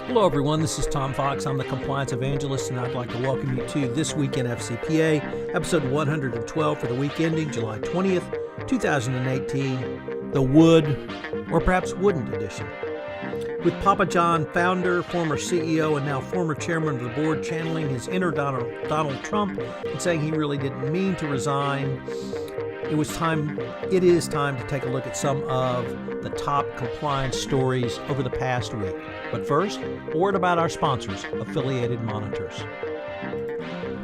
Hello everyone, this is Tom Fox. I'm the Compliance Evangelist, and I'd like to welcome you to This Week in FCPA, episode 112 for the week ending July 20th, 2018, the Wood, or perhaps Wouldn't edition. With PapaJohn, founder, former CEO, and now former chairman of the board, channeling his inner Donald Trump and saying he really didn't mean to resign, it is time to take a look at some of the top compliance stories over the past week. But first, a word about our sponsors, Affiliated Monitors.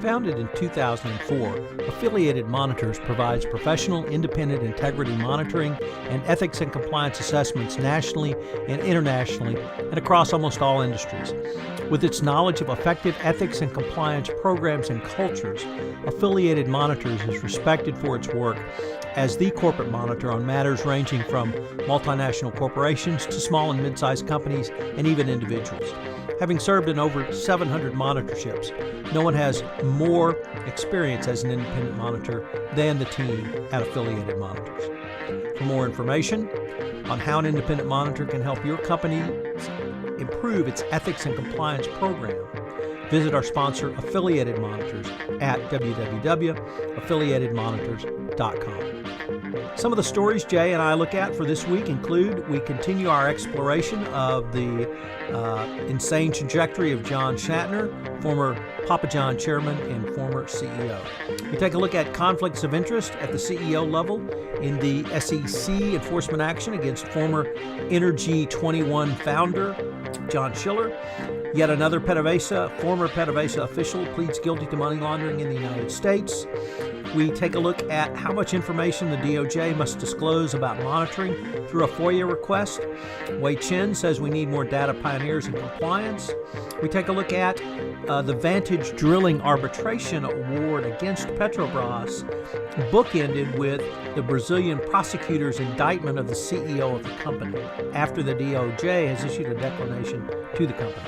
Founded in 2004, Affiliated Monitors provides professional, independent integrity monitoring and ethics and compliance assessments nationally and internationally and across almost all industries. With its knowledge of effective ethics and compliance programs and cultures, Affiliated Monitors is respected for its work as the corporate monitor on matters ranging from multinational corporations to small and mid-sized companies and even individuals. Having served in over 700 monitorships, no one has more experience as an independent monitor than the team at Affiliated Monitors. For more information on how an independent monitor can help your company improve its ethics and compliance program, visit our sponsor, Affiliated Monitors, at www.affiliatedmonitors.com. Some of the stories Jay and I look at for this week include: we continue our exploration of the insane trajectory of John Schnatter, former PapaJohn Chairman and former CEO. We take a look at conflicts of interest at the CEO level in the SEC enforcement action against former Energy XXI founder John Schiller. Yet another former PDVSA official pleads guilty to money laundering in the United States. We take a look at how much information the DOJ must disclose about monitoring through a FOIA request. Wei Chin says we need more data pioneers in compliance. We take a look at the Vantage Drilling Arbitration Award against Petrobras, bookended with the Brazilian prosecutor's indictment of the CEO of the company after the DOJ has issued a declination to the company.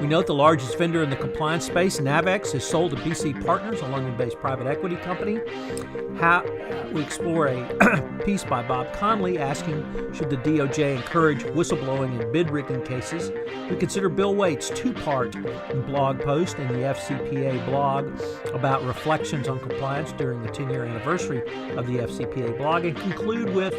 We note the largest vendor in the compliance space, Navigant, is sold to BC Partners, a London-based private equity company. We explore a piece by Bob Connolly asking, should the DOJ encourage whistleblowing in bid rigging cases? We consider Bill Waite's two-part blog post in the FCPA Blog about reflections on compliance during the 10-year anniversary of the FCPA Blog, and conclude with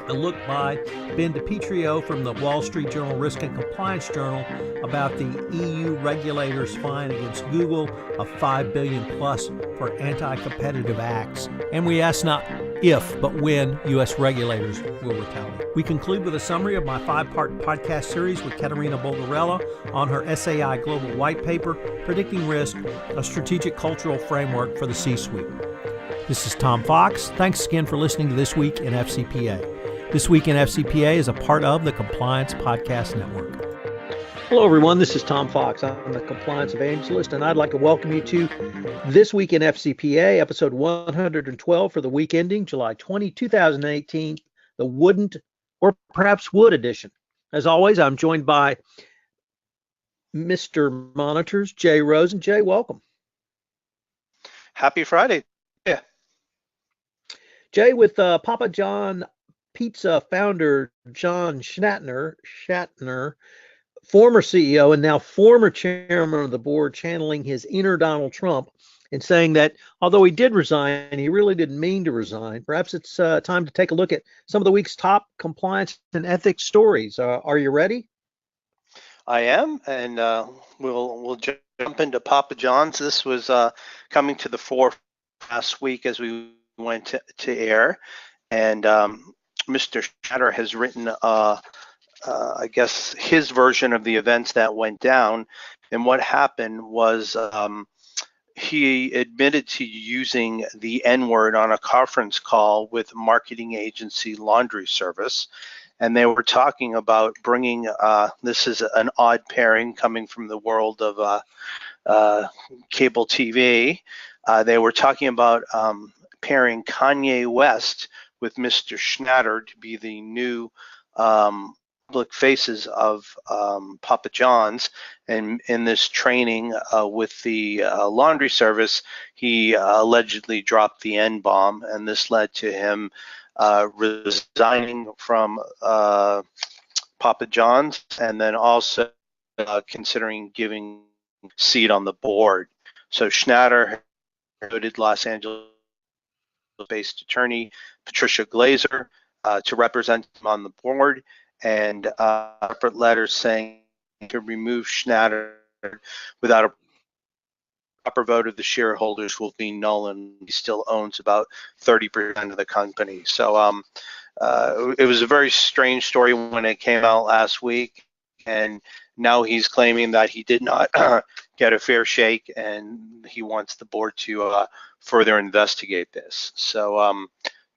a look by Ben DiPietro from the Wall Street Journal Risk and Compliance Journal about the EU regulators' fine against Google of $5 billion plus for anti-competitive acts. And we ask not if, but when U.S. regulators will retaliate. We conclude with a summary of my 5-part podcast series with Katerina Bulgarella on her SAI Global White Paper, Predicting Risk, a Strategic Cultural Framework for the C-Suite. This is Tom Fox. Thanks again for listening to This Week in FCPA. This Week in FCPA is a part of the Compliance Podcast Network. Hello, everyone. This is Tom Fox. I'm the Compliance Evangelist, and I'd like to welcome you to This Week in FCPA, episode 112 for the week ending July 20, 2018, the Wouldn't or perhaps Would edition. As always, I'm joined by Mr. Monitors, Jay Rosen. Jay, welcome. Happy Friday. Yeah. Jay, with PapaJohn Pizza founder John Schnatter, former CEO and now former chairman of the board, channeling his inner Donald Trump and saying that although he did resign, he really didn't mean to resign. Perhaps it's time to take a look at some of the week's top compliance and ethics stories. Are you ready? I am, and we'll jump into PapaJohn's. This was coming to the fore last week as we went to air, and Mr. Schnatter has written, I guess, his version of the events that went down. And what happened was he admitted to using the N-word on a conference call with marketing agency Laundry Service. And they were talking about bringing, this is an odd pairing coming from the world of cable TV. They were talking about pairing Kanye West with Mr. Schnatter to be the new public faces of PapaJohn's. And in this training with the Laundry Service, he allegedly dropped the N-bomb, and this led to him resigning from PapaJohn's, and then also considering giving seat on the board. So Schnatter noted Los Angeles-based attorney Patricia Glazer to represent him on the board, and separate letters saying to remove Schnatter without a proper vote of the shareholders will be null, and he still owns about 30% of the company. So it was a very strange story when it came out last week, and now he's claiming that he did not get a fair shake, and he wants the board to further investigate this. So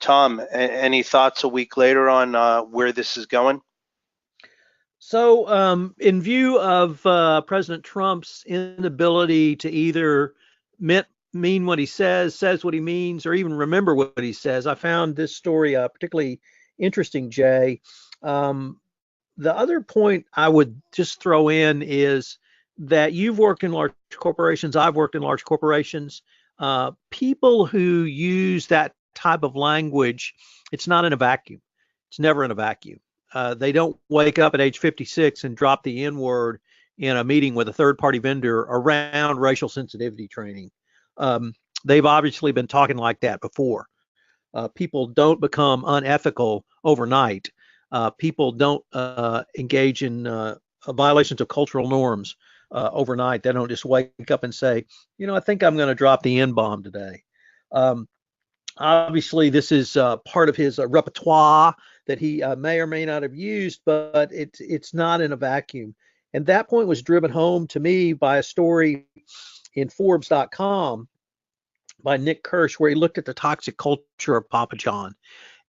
Tom, any thoughts a week later on where this is going? So in view of President Trump's inability to either mean what he says what he means, or even remember what he says, I found this story particularly interesting, Jay. The other point I would just throw in is that you've worked in large corporations, I've worked in large corporations. People who use that type of language, it's not in a vacuum. It's never in a vacuum. They don't wake up at age 56 and drop the N-word in a meeting with a third-party vendor around racial sensitivity training. They've obviously been talking like that before. People don't become unethical overnight. People don't engage in violations of cultural norms overnight. They don't just wake up and say, I think I'm going to drop the N-bomb today. Obviously, this is part of his repertoire that he may or may not have used, but it's not in a vacuum. And that point was driven home to me by a story in Forbes.com by Nick Kirsch, where he looked at the toxic culture of PapaJohn.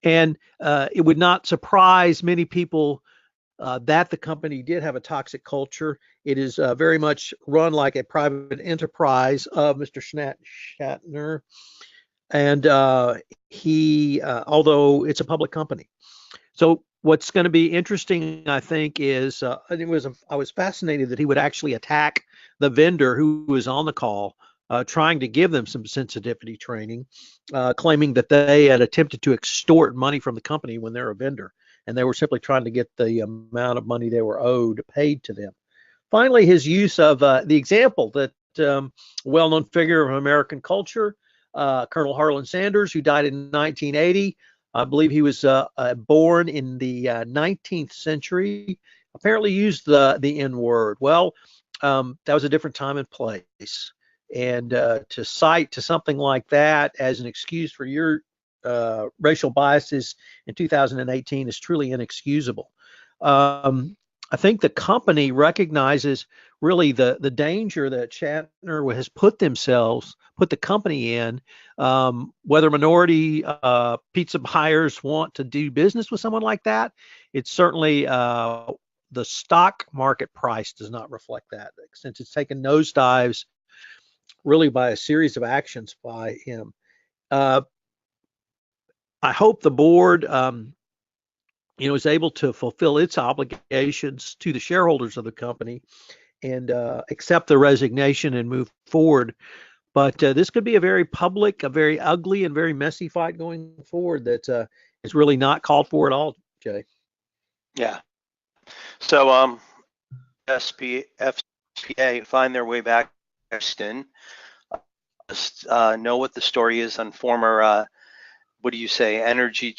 And it would not surprise many people that the company did have a toxic culture. It is very much run like a private enterprise of Mr. Schnatter. And he, although it's a public company. So what's going to be interesting, I think, is I was fascinated that he would actually attack the vendor who was on the call, trying to give them some sensitivity training, claiming that they had attempted to extort money from the company when they're a vendor, and they were simply trying to get the amount of money they were owed paid to them. Finally, his use of the example that well-known figure of American culture, Colonel Harlan Sanders, who died in 1980. I believe he was born in the 19th century, apparently used the N-word. Well, that was a different time and place. And to cite to something like that as an excuse for your racial biases in 2018 is truly inexcusable. I think the company recognizes really the danger that Schnatter has put the company in, whether minority pizza buyers want to do business with someone like that. It's certainly the stock market price does not reflect that, since it's taken nosedives really by a series of actions by him. I hope the board is able to fulfill its obligations to the shareholders of the company and accept the resignation and move forward. But this could be a very public, a very ugly, and very messy fight going forward that is really not called for at all, Jay. Yeah. So FCPA find their way back to Houston. Know what the story is on former, what do you say, Energy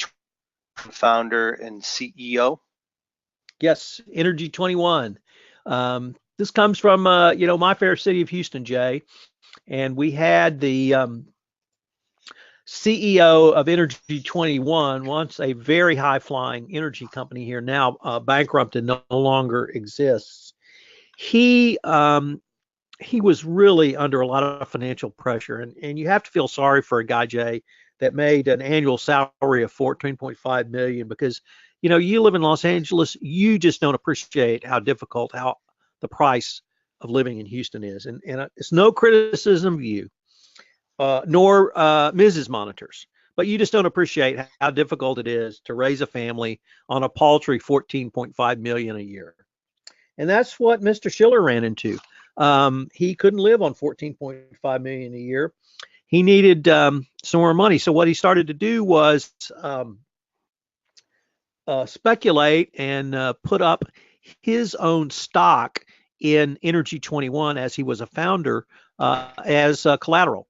founder and CEO? Yes, Energy 21. This comes from, my fair city of Houston, Jay. And we had the CEO of Energy 21, once a very high-flying energy company here, now bankrupt and no longer exists. He was really under a lot of financial pressure, and you have to feel sorry for a guy, Jay, that made an annual salary of $14.5 million, because you live in Los Angeles, you just don't appreciate how difficult the price of living in Houston is, and it's no criticism of you, nor Mrs. Monitors, but you just don't appreciate how difficult it is to raise a family on a paltry $14.5 million a year. And that's what Mr. Schiller ran into. He couldn't live on $14.5 million a year. He needed some more money. So what he started to do was speculate and put up his own stock in Energy 21 as he was a founder as collateral.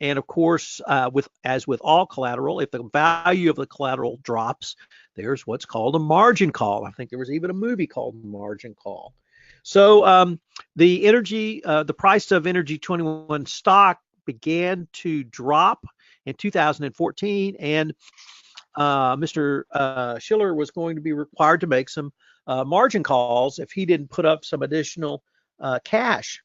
And of course, as with all collateral, if the value of the collateral drops, there's what's called a margin call. I think there was even a movie called Margin Call. So the price of Energy 21 stock began to drop in 2014, and Mr. Schiller was going to be required to make some margin calls if he didn't put up some additional cash.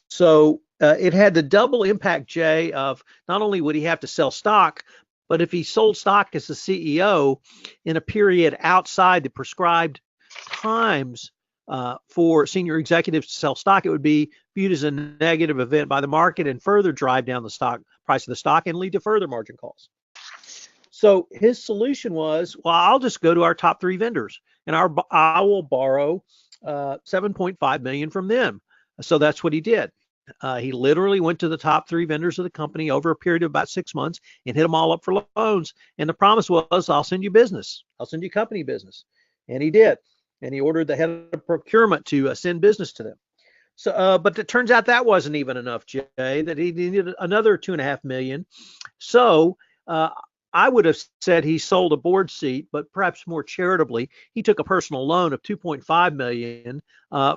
So it had the double impact, Jay, of not only would he have to sell stock, but if he sold stock as the CEO in a period outside the prescribed times for senior executives to sell stock, it would be viewed as a negative event by the market and further drive down the stock price of the stock and lead to further margin calls. So his solution was, well, I'll just go to our top 3 vendors and I will borrow $7.5 million from them. So that's what he did. He literally went to the top 3 vendors of the company over a period of about 6 months and hit them all up for loans. And the promise was, I'll send you business. I'll send you company business. And he did. And he ordered the head of procurement to send business to them. So, but it turns out that wasn't even enough, Jay, that he needed another $2.5 million. So I would have said he sold a board seat, but perhaps more charitably, he took a personal loan of $2.5 million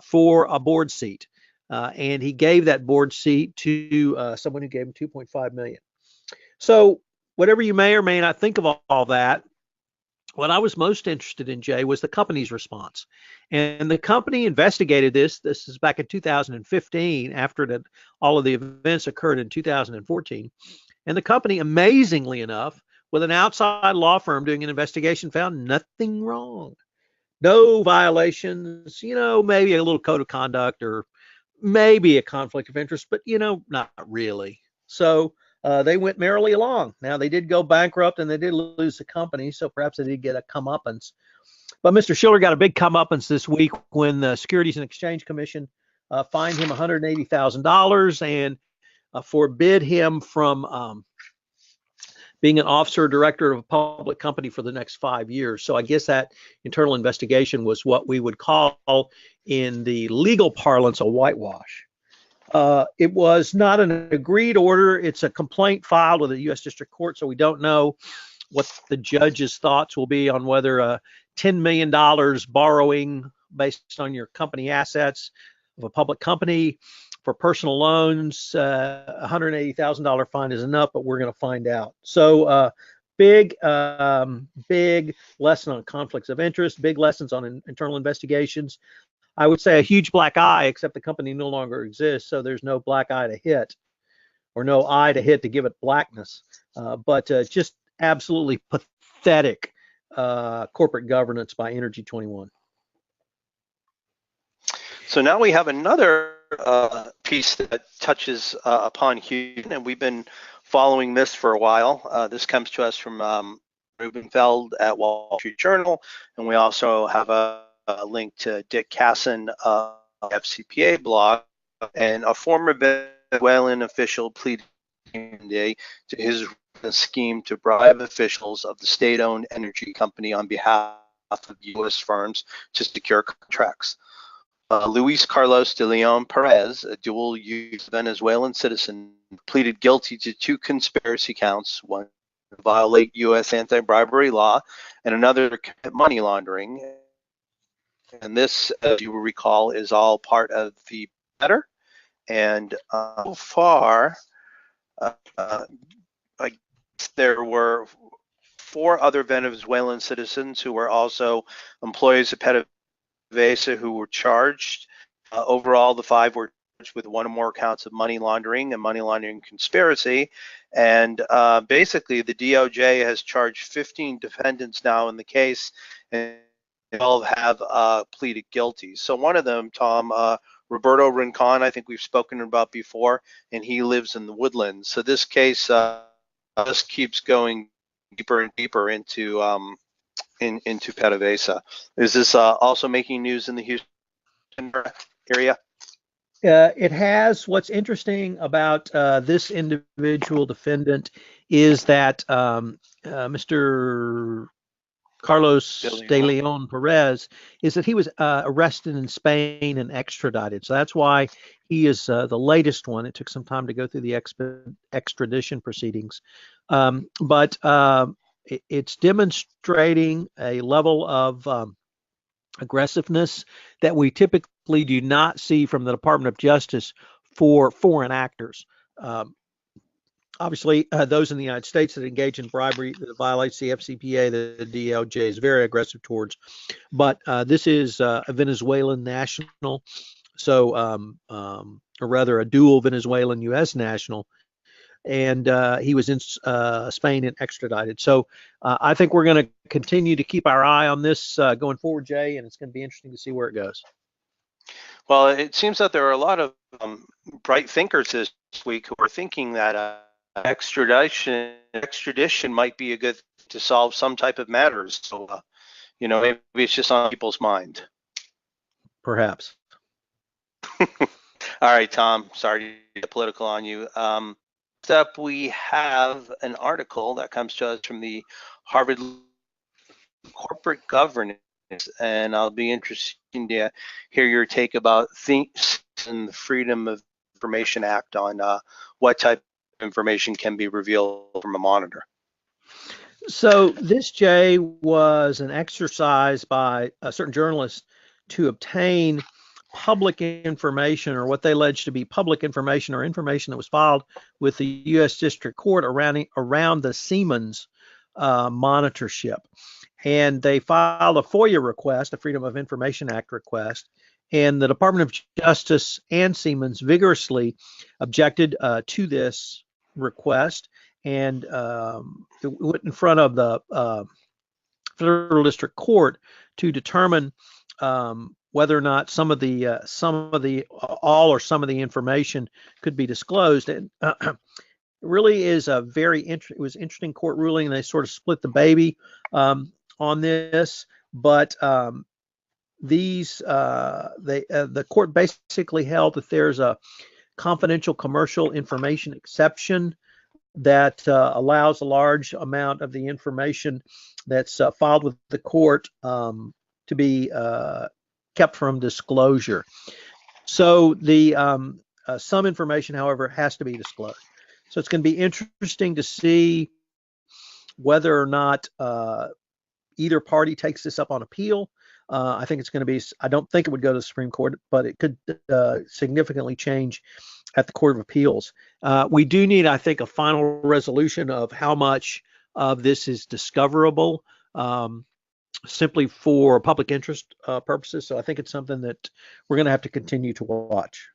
for a board seat. And he gave that board seat to someone who gave him $2.5 million. So whatever you may or may not think of all that, what I was most interested in, Jay, was the company's response. And the company investigated this. This is back in 2015, after all of the events occurred in 2014. And the company, amazingly enough, with an outside law firm doing an investigation, found nothing wrong. No violations, maybe a little code of conduct or maybe a conflict of interest, but, not really. So they went merrily along. Now, they did go bankrupt and they did lose the company, so perhaps they did get a comeuppance. But Mr. Schiller got a big comeuppance this week when the Securities and Exchange Commission fined him $180,000 and forbid him from being an officer or director of a public company for the next 5 years. So I guess that internal investigation was what we would call in the legal parlance a whitewash. It was not an agreed order. It's a complaint filed with the U.S. District Court, so we don't know what the judge's thoughts will be on whether $10 million borrowing based on your company assets of a public company for personal loans, $180,000 fine is enough, but we're going to find out. So big lesson on conflicts of interest, big lessons on internal investigations. I would say a huge black eye, except the company no longer exists, so there's no black eye to hit, or no eye to hit to give it blackness. But just absolutely pathetic corporate governance by Energy 21. So now we have another piece that touches upon Houston, and we've been following this for a while. This comes to us from Ruben Feld at Wall Street Journal, and we also have a link to Dick Casson of FCPA Blog, and a former Venezuelan official pleaded to his scheme to bribe officials of the state-owned energy company on behalf of U.S. firms to secure contracts. Luis Carlos de Leon Perez, a dual-use Venezuelan citizen, pleaded guilty to 2 conspiracy counts, one to violate U.S. anti-bribery law and another to commit money laundering. And this, as you will recall, is all part of the matter. And so far, there were 4 other Venezuelan citizens who were also employees of PDVSA who were charged. Overall, the 5 were charged with 1 or more counts of money laundering and money laundering conspiracy. And basically, the DOJ has charged 15 defendants now in the case, and 12 have pleaded guilty. So one of them, Tom, Roberto Rincon, I think we've spoken about before, and he lives in the Woodlands. So this case just keeps going deeper and deeper into PDVSA. Is this also making news in the Houston area? It has. What's interesting about this individual defendant is that Mr. Carlos De de Leon. Leon Perez, is that he was arrested in Spain and extradited. So that's why he is the latest one. It took some time to go through the extradition proceedings. But it's demonstrating a level of aggressiveness that we typically do not see from the Department of Justice for foreign actors. Obviously, those in the United States that engage in bribery that violates the FCPA, the DOJ is very aggressive towards. But this is a Venezuelan national, so or rather a dual Venezuelan U.S. national, and he was in Spain and extradited. So I think we're going to continue to keep our eye on this going forward, Jay, and it's going to be interesting to see where it goes. Well, it seems that there are a lot of bright thinkers this week who are thinking that extradition might be a good to solve some type of matters. So, maybe it's just on people's mind. Perhaps. All right, Tom. Sorry to get political on you. Next up, we have an article that comes to us from the Harvard Corporate Governance, and I'll be interested to hear your take about things in the Freedom of Information Act on what type of information can be revealed from a monitor. So this, Jay, was an exercise by a certain journalist to obtain public information, or what they alleged to be public information, or information that was filed with the U.S. District Court around the Siemens monitorship. And they filed a FOIA request, a Freedom of Information Act request, and the Department of Justice and Siemens vigorously objected to this request, and it went in front of the Federal District Court to determine whether or not some of the all or some of the information could be disclosed. And it really is a it was interesting court ruling, and they sort of split the baby on this. But the court basically held that there's a confidential commercial information exception that allows a large amount of the information that's filed with the court to be kept from disclosure. So the some information, however, has to be disclosed. So it's going to be interesting to see whether or not either party takes this up on appeal. I think it's going to be, I don't think it would go to the Supreme Court, but it could significantly change at the Court of Appeals. We do need, I think, a final resolution of how much of this is discoverable simply for public interest purposes. So I think it's something that we're going to have to continue to watch.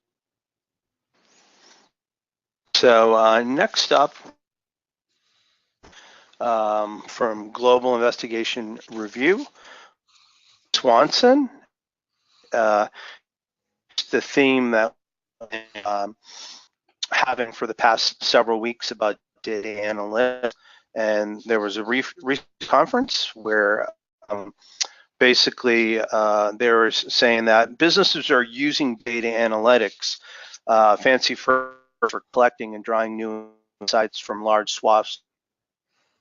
So next up, from Global Investigation Review, Swanson, the theme that having for the past several weeks about data analytics, and there was a recent conference where basically they were saying that businesses are using data analytics, fancy for collecting and drawing new insights from large swaths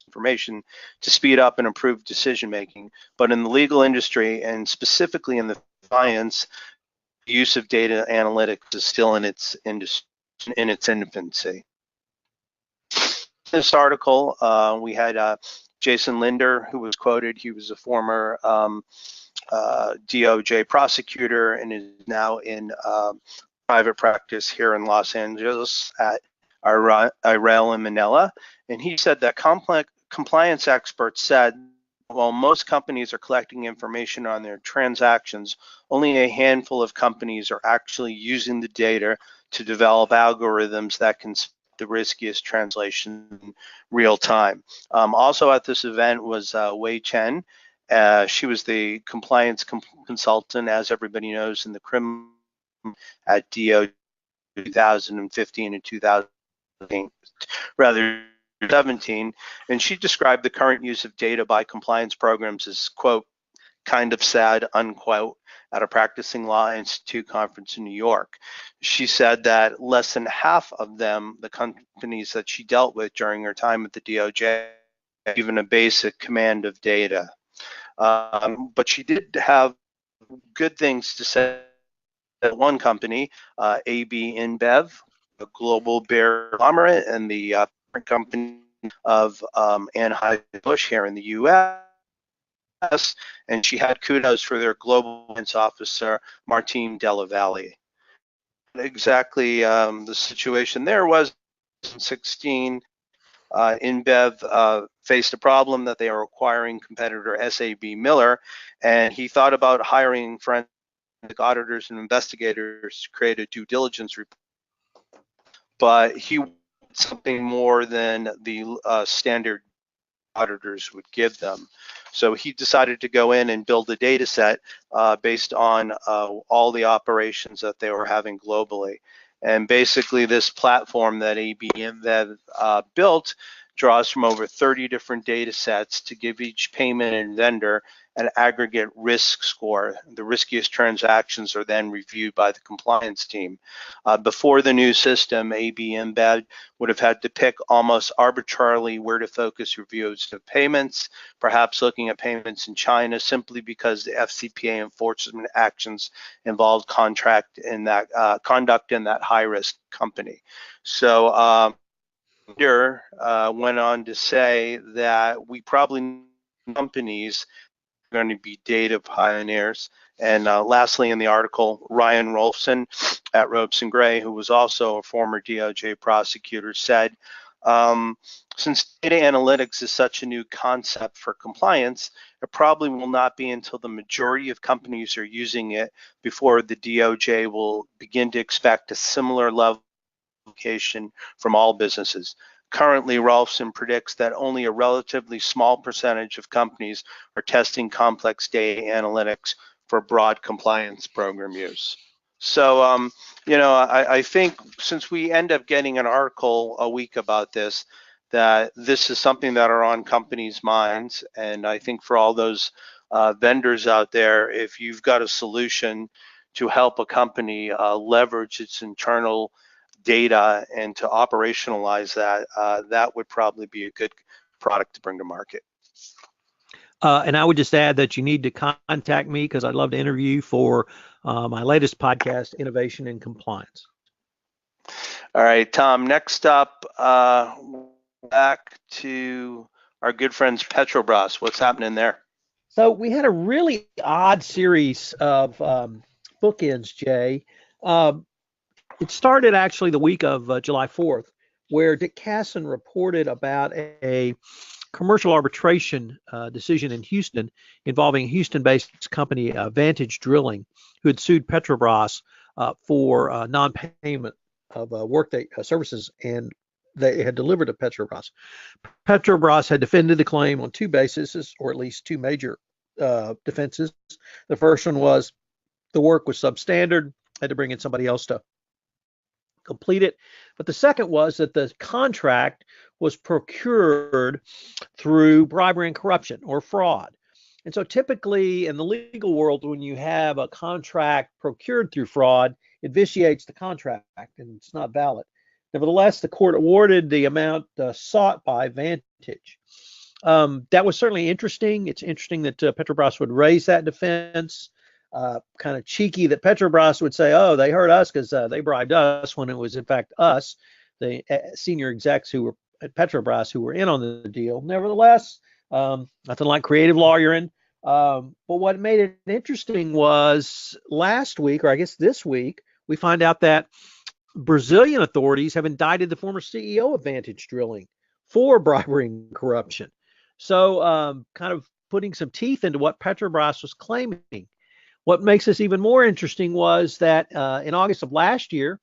information to speed up and improve decision making. But in the legal industry, and specifically in the science, the use of data analytics is still in its infancy. This article, we had Jason Linder, who was quoted. He was a former DOJ prosecutor and is now in private practice here in Los Angeles at Irel in Manila. And he said that compliance experts said, while most companies are collecting information on their transactions, only a handful of companies are actually using the data to develop algorithms that can spot the riskiest translation in real time. Also at this event was Wei Chen. She was the compliance consultant, as everybody knows, in the criminal at DOJ 2015 and 2017, and she described the current use of data by compliance programs as, quote, kind of sad, unquote, at a practicing law institute conference in New York. She said that less than half of them, the companies that she dealt with during her time at the DOJ, given a basic command of data. But she did have good things to say at one company, AB InBev, a global beer conglomerate, and the parent company of Anheuser-Busch here in the U.S. And she had kudos for their global finance officer, Martine Della Valle. Exactly, the situation there was in 2016. InBev faced a problem that they are acquiring competitor SAB Miller, and he thought about hiring forensic auditors and investigators to create a due diligence report, but he wanted something more than the standard auditors would give them. So he decided to go in and build a data set based on all the operations that they were having globally. And basically this platform that AB InBev built draws from over 30 different data sets to give each payment and vendor an aggregate risk score. The riskiest transactions are then reviewed by the compliance team. Before the new system, AB InBev would have had to pick almost arbitrarily where to focus reviews of payments, perhaps looking at payments in China simply because the FCPA enforcement actions involved conduct in that high-risk company. So went on to say that we probably companies are going to be data pioneers. And lastly, in the article, Ryan Rolfson at Ropes and Gray, who was also a former DOJ prosecutor, said, since data analytics is such a new concept for compliance, it probably will not be until the majority of companies are using it before the DOJ will begin to expect a similar level of application from all businesses. Currently, Rolfson predicts that only a relatively small percentage of companies are testing complex data analytics for broad compliance program use. So, I think since we end up getting an article a week about this, that this is something that are on companies' minds. And I think for all those vendors out there, if you've got a solution to help a company leverage its internal data and to operationalize that, that would probably be a good product to bring to market. And I would just add that you need to contact me because I'd love to interview you for my latest podcast, Innovation and Compliance. All right, Tom, next up, back to our good friends Petrobras. What's happening there? So we had a really odd series of bookends, Jay. It started actually the week of July 4th, where Dick Casson reported about a commercial arbitration decision in Houston involving Houston-based company Vantage Drilling, who had sued Petrobras for non-payment of services, and they had delivered to Petrobras. Petrobras had defended the claim on two bases, or at least two major defenses. The first one was the work was substandard, had to bring in somebody else to complete it. But the second was that the contract was procured through bribery and corruption or fraud. And so typically in the legal world, when you have a contract procured through fraud, it vitiates the contract and it's not valid. Nevertheless, the court awarded the amount sought by Vantage. That was certainly interesting. It's interesting that Petrobras would raise that defense. Kind of cheeky that Petrobras would say, oh, they hurt us because they bribed us, when it was in fact us, the senior execs who were at Petrobras who were in on the deal. Nevertheless, nothing like creative lawyering. But what made it interesting was last week, or I guess this week, we find out that Brazilian authorities have indicted the former CEO of Vantage Drilling for bribery and corruption. So kind of putting some teeth into what Petrobras was claiming. What makes this even more interesting was that in August of last year,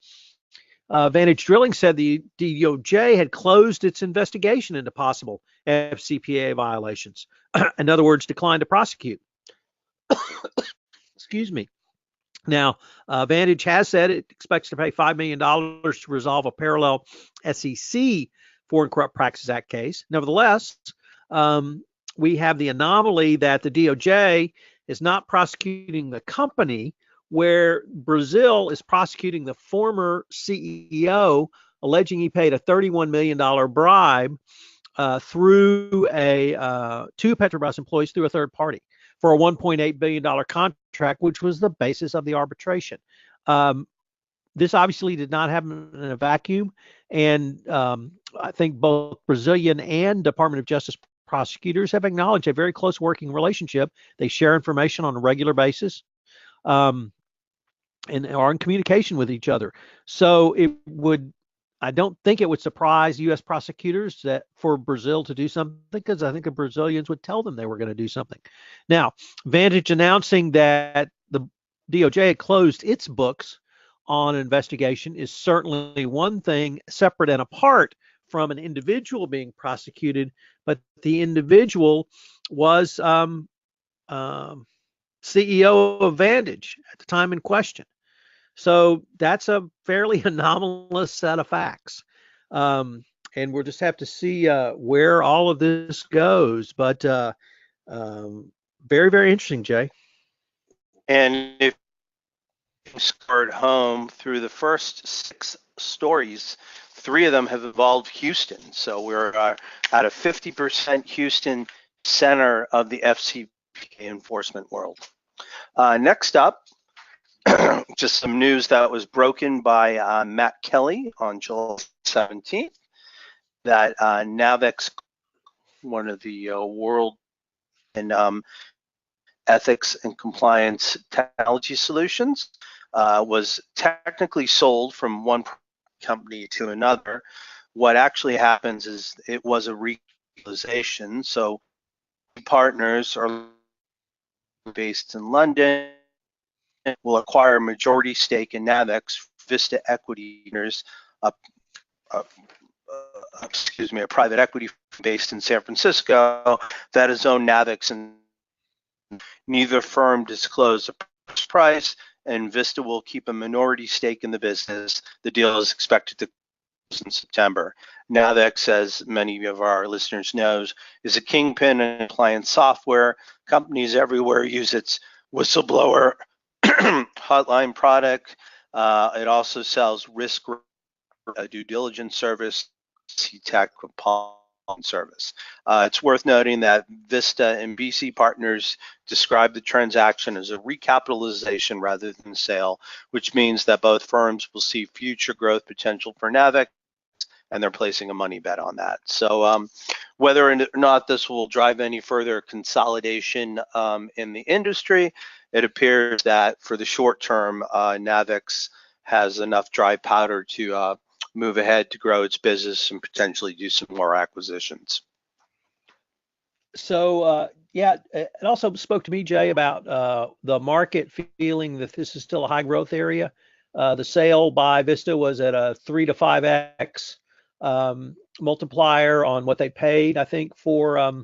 Vantage Drilling said the DOJ had closed its investigation into possible FCPA violations. In other words, declined to prosecute. Excuse me. Now, Vantage has said it expects to pay $5 million to resolve a parallel SEC Foreign Corrupt Practices Act case. Nevertheless, we have the anomaly that the DOJ is not prosecuting the company, where Brazil is prosecuting the former CEO, alleging he paid a $31 million bribe through to Petrobras employees through a third party. for a $1.8 billion contract, which was the basis of the arbitration. This obviously did not happen in a vacuum, and I think both Brazilian and Department of Justice prosecutors have acknowledged a very close working relationship. They share information on a regular basis, and are in communication with each other. So I don't think it would surprise U.S. prosecutors that for Brazil to do something, because I think the Brazilians would tell them they were going to do something. Now, Vantage announcing that the DOJ had closed its books on an investigation is certainly one thing, separate and apart from an individual being prosecuted, but the individual was CEO of Vantage at the time in question. So that's a fairly anomalous set of facts. And we'll just have to see where all of this goes. But very, very interesting, Jay. And if you scored home through the first 6 stories, 3 of them have involved Houston. So we're at a 50% Houston center of the FCPA enforcement world. Next up, just some news that was broken by Matt Kelly on July 17th, that Navigant, one of the world in ethics and compliance technology solutions, was technically sold from one company to another. What actually happens is it was a recapitalization. So partners are based in London will acquire a majority stake in Navigant. Vista Equity owners, a private equity based in San Francisco that has owned Navigant, and neither firm disclosed a price, and Vista will keep a minority stake in the business. The deal is expected to close in September. Navigant, as many of our listeners know, is a kingpin in compliance software. Companies everywhere use its whistleblower hotline product. It also sells risk due diligence service, tech service. It's worth noting that Vista and BC Partners described the transaction as a recapitalization rather than sale, which means that both firms will see future growth potential for Navigant, and they're placing a money bet on that. So whether or not this will drive any further consolidation in the industry, it appears that for the short term, Navigant has enough dry powder to move ahead to grow its business and potentially do some more acquisitions. So yeah, it also spoke to me, Jay, about the market feeling that this is still a high growth area. The sale by Vista was at a 3 to 5x multiplier on what they paid, I think, for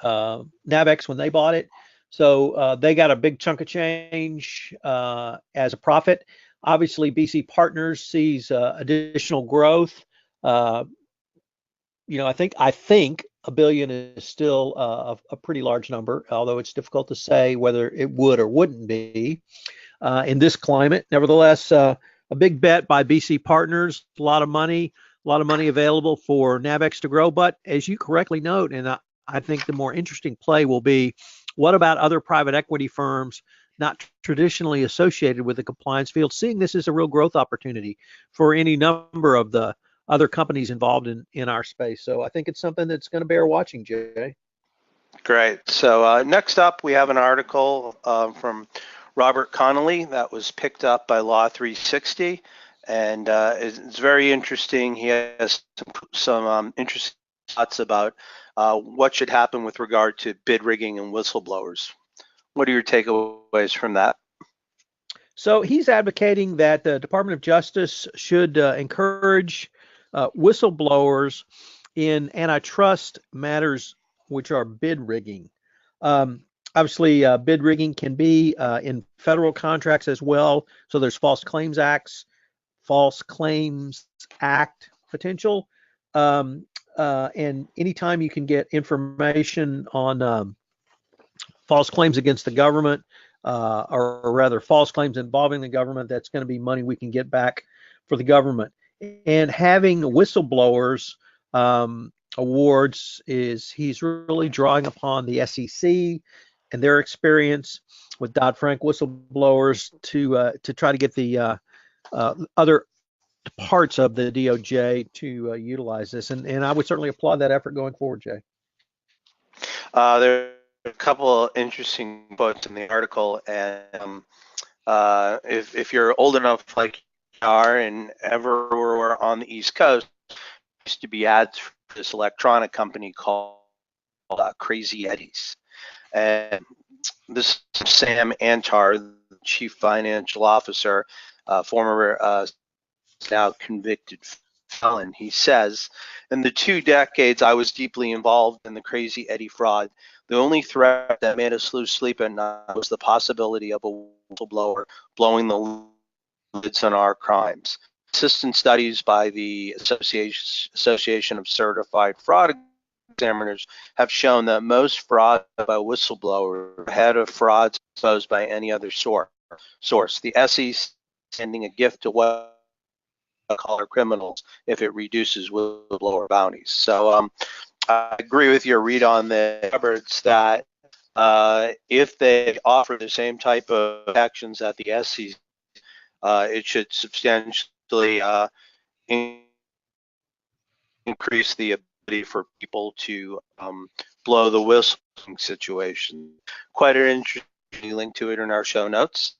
Navigant when they bought it. So they got a big chunk of change as a profit. Obviously, BC Partners sees additional growth. I think $1 billion is still a pretty large number, although it's difficult to say whether it would or wouldn't be in this climate. Nevertheless, a big bet by BC Partners, a lot of money available for Navigant to grow. But as you correctly note, and I think the more interesting play will be, what about other private equity firms not traditionally associated with the compliance field, seeing this as a real growth opportunity for any number of the other companies involved in our space? So I think it's something that's going to bear watching, Jay. Great. So next up, we have an article from Robert Connolly that was picked up by Law 360, and it's very interesting. He has some interesting thoughts about what should happen with regard to bid rigging and whistleblowers. What are your takeaways from that? So he's advocating that the Department of Justice should encourage whistleblowers in antitrust matters, which are bid rigging. Obviously, bid rigging can be in federal contracts as well. So there's False Claims Act potential. And anytime you can get information on false claims against the government, or rather false claims involving the government, that's going to be money we can get back for the government. And having whistleblowers awards he's really drawing upon the SEC and their experience with Dodd-Frank whistleblowers to try to get the other parts of the DOJ to utilize this. And I would certainly applaud that effort going forward, Jay. There are a couple of interesting quotes in the article, and if you're old enough like you are and ever were on the East Coast, there used to be ads for this electronic company called Crazy Eddies. And this is Sam Antar, the chief financial officer, former now convicted felon. He says, in the 2 decades I was deeply involved in the Crazy Eddie fraud, the only threat that made us lose sleep at night was the possibility of a whistleblower blowing the lids on our crimes. Consistent studies by the Association of Certified Fraud Examiners have shown that most fraud by whistleblowers are ahead of frauds exposed by any other source. The SEC sending a gift to what collar criminals if it reduces whistleblower bounties. So I agree with your read on the Roberts that if they offer the same type of actions at the SEC, it should substantially increase the ability for people to blow the whistle situation. Quite an interesting link to it in our show notes.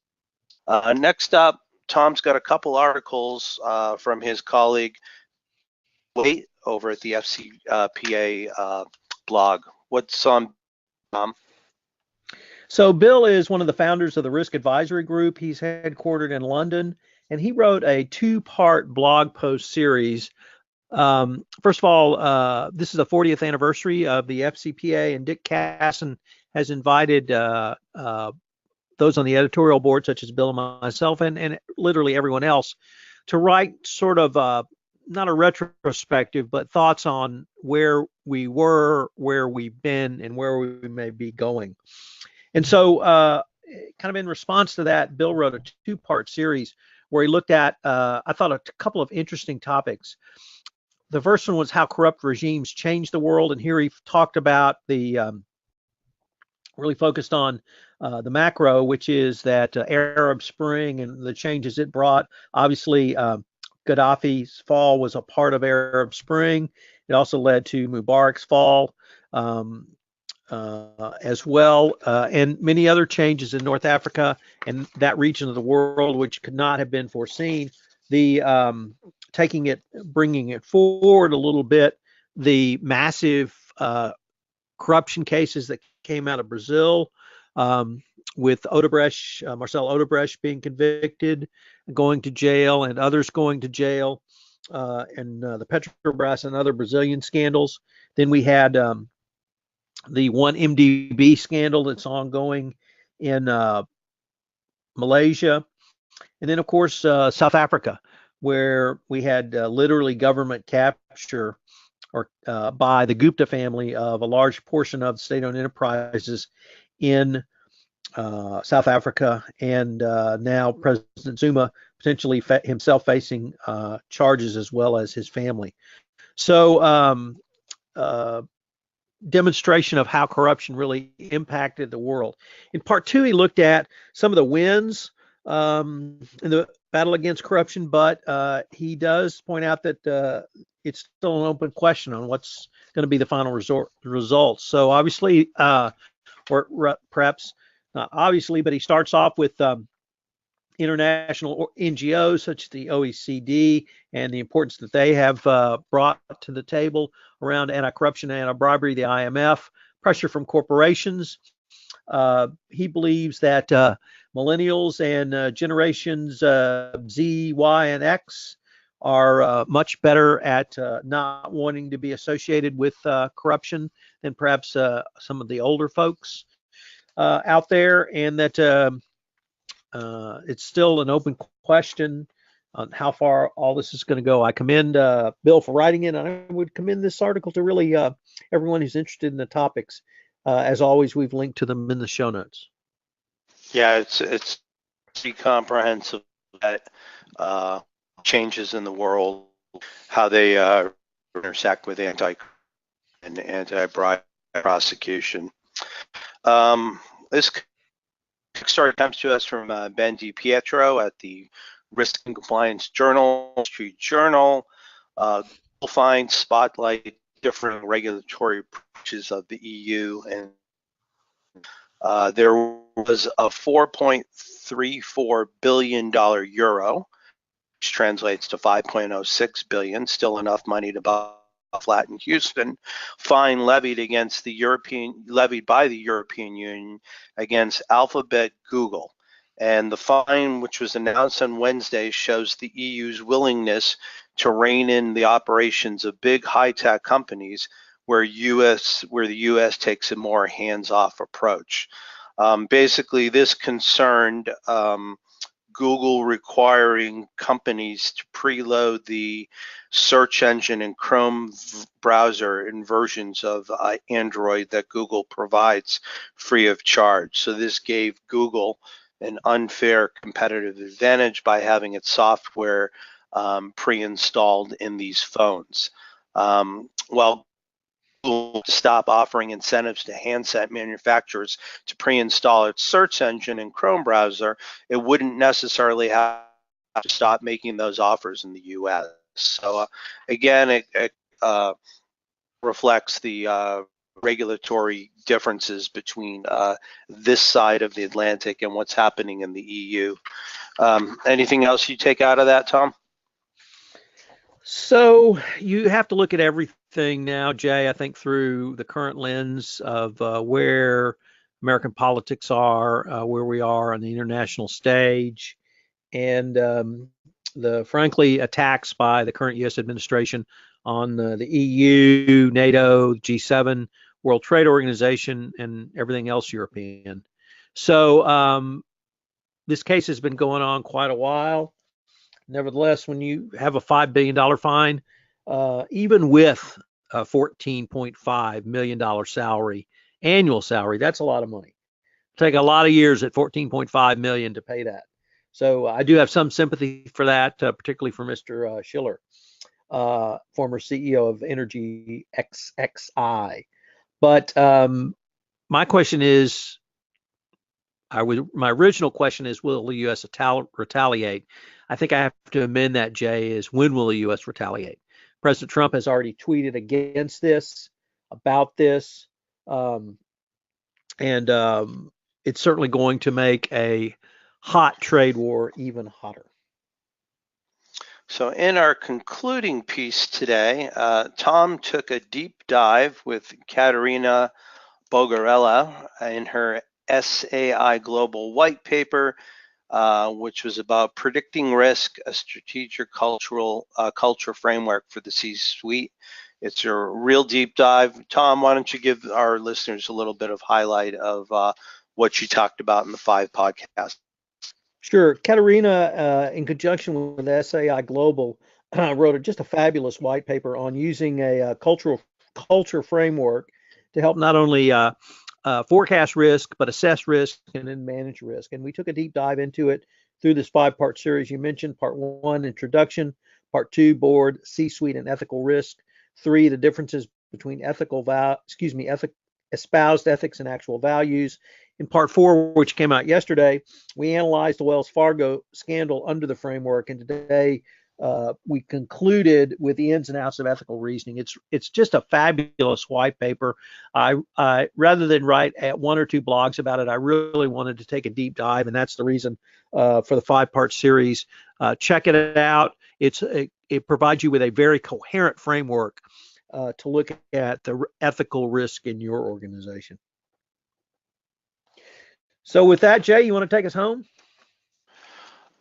Next up, Tom's got a couple articles from his colleague Wait over at the FCPA blog. What's on, Tom? So Bill is one of the founders of the Risk Advisory Group. He's headquartered in London, and he wrote a 2-part blog post series. First of all, this is the 40th anniversary of the FCPA, and Dick Casson has invited those on the editorial board, such as Bill and myself, and literally everyone else, to write sort of not a retrospective, but thoughts on where we were, where we've been, and where we may be going. And so kind of in response to that, Bill wrote a 2-part series where he looked at, I thought, a couple of interesting topics. The first one was how corrupt regimes change the world. And here he talked about really focused on the macro, which is that Arab Spring and the changes it brought. Obviously, Gaddafi's fall was a part of Arab Spring. It also led to Mubarak's fall as well, and many other changes in North Africa and that region of the world, which could not have been foreseen. The bringing it forward a little bit, the massive corruption cases that came out of Brazil, with Odebrecht, Marcel Odebrecht being convicted, going to jail, and others going to jail, and the Petrobras and other Brazilian scandals. Then we had the 1MDB scandal that's ongoing in Malaysia. And then, of course, South Africa, where we had literally government capture by the Gupta family of a large portion of state-owned enterprises in South Africa, and now President Zuma potentially himself facing charges as well as his family. So demonstration of how corruption really impacted the world. In part 2, he looked at some of the wins in the battle against corruption, but he does point out that it's still an open question on what's going to be the final results. So obviously, or perhaps not obviously, but he starts off with international NGOs such as the OECD and the importance that they have brought to the table around anti-corruption and anti-bribery, the IMF, pressure from corporations. He believes that millennials and generations Z, Y, and X are much better at not wanting to be associated with corruption than perhaps some of the older folks out there, and that it's still an open question on how far all this is going to go. I commend Bill for writing it, and I would commend this article to really everyone who's interested in the topics. As always, we've linked to them in the show notes. Yeah, it's pretty comprehensive that changes in the world, how they intersect with anti-bribe prosecution. this extort comes to us from Ben DiPietro at the Risk and Compliance Journal, Wall Street Journal. We'll find spotlight different regulatory approaches of the EU, and there was a $4.34 billion euro, which translates to 5.06 billion, still enough money to buy a flat in Houston, fine levied by the European Union against Alphabet Google. And the fine, which was announced on Wednesday, shows the EU's willingness to rein in the operations of big high-tech companies where the US takes a more hands-off approach. Basically, this concerned Google requiring companies to preload the search engine and Chrome browser in versions of Android that Google provides free of charge. So this gave Google an unfair competitive advantage by having its software pre-installed in these phones. While Google to stop offering incentives to handset manufacturers to pre-install its search engine and Chrome browser, it wouldn't necessarily have to stop making those offers in the US. So again, it reflects the regulatory differences between this side of the Atlantic and what's happening in the EU. Anything else you take out of that, Tom? So you have to look at everything now, Jay, I think through the current lens of where American politics are, where we are on the international stage, and the frankly attacks by the current U.S. administration on the EU, NATO, G7, World Trade Organization, and everything else European. So this case has been going on quite a while. Nevertheless, when you have a $5 billion fine, even with a $14.5 million salary, annual salary, that's a lot of money. Take a lot of years at $14.5 million to pay that. So I do have some sympathy for that, particularly for Mr. Schiller, former CEO of Energy XXI. But my question is, my original question is, will the U.S. retaliate? I think I have to amend that, Jay, is when will the U.S. retaliate? President Trump has already tweeted against this, about this, and it's certainly going to make a hot trade war even hotter. So in our concluding piece today, Tom took a deep dive with Caterina Bogarella in her SAI Global White Paper, which was about predicting risk, a strategic culture framework for the C-suite. It's a real deep dive. Tom, why don't you give our listeners a little bit of highlight of what you talked about in the 5 podcasts? Sure. Caterina, in conjunction with SAI Global, wrote just a fabulous white paper on using a culture framework to help not only forecast risk, but assess risk and then manage risk. And we took a deep dive into it through this 5-part series you mentioned. Part 1, introduction. Part 2, board, C-suite, and ethical risk. 3, the differences between espoused ethics and actual values. In Part 4, which came out yesterday, we analyzed the Wells Fargo scandal under the framework, and today we concluded with the ins and outs of ethical reasoning. It's just a fabulous white paper. I rather than write 1 or 2 blogs about it, I really wanted to take a deep dive, and that's the reason for the 5-part series. Check it out. It provides you with a very coherent framework to look at the ethical risk in your organization. So with that, Jay, you want to take us home?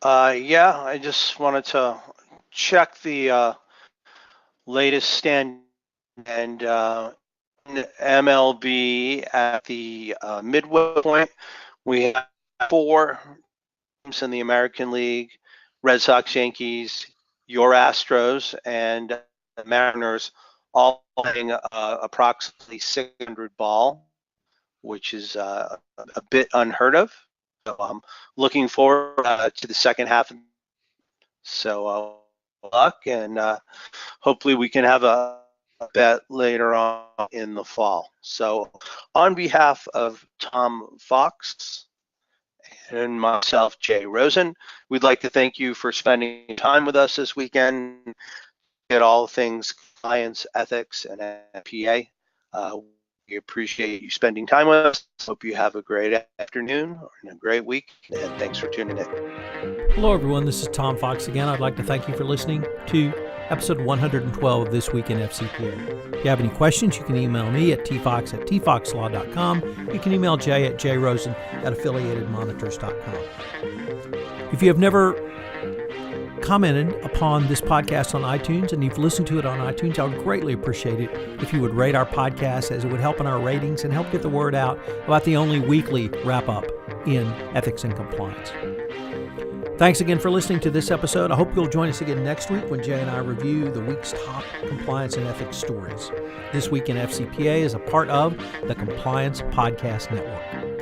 Yeah, I just wanted to check the latest stand and MLB at the midway point. We have 4 teams in the American League: Red Sox, Yankees, your Astros, and the Mariners, all playing approximately 600 ball, which is a bit unheard of. So I'm looking forward to the second half. So luck, and hopefully we can have a a bit later on in the fall. So on behalf of Tom Fox and myself, Jay Rosen, we'd like to thank you for spending time with us this weekend at all things compliance, ethics, and FCPA. We appreciate you spending time with us. Hope you have a great afternoon and a great week, and thanks for tuning in. Hello, everyone. This is Tom Fox again. I'd like to thank you for listening to episode 112 of This Week in FCPA. If you have any questions, you can email me at tfox@tfoxlaw.com. You can email Jay at jrosen@affiliatedmonitors.com. If you have never commented upon this podcast on iTunes and you've listened to it on iTunes, I would greatly appreciate it if you would rate our podcast, as it would help in our ratings and help get the word out about the only weekly wrap-up in ethics and compliance. Thanks again for listening to this episode. I hope you'll join us again next week when Jay and I review the week's top compliance and ethics stories. This Week in FCPA is a part of the Compliance Podcast Network.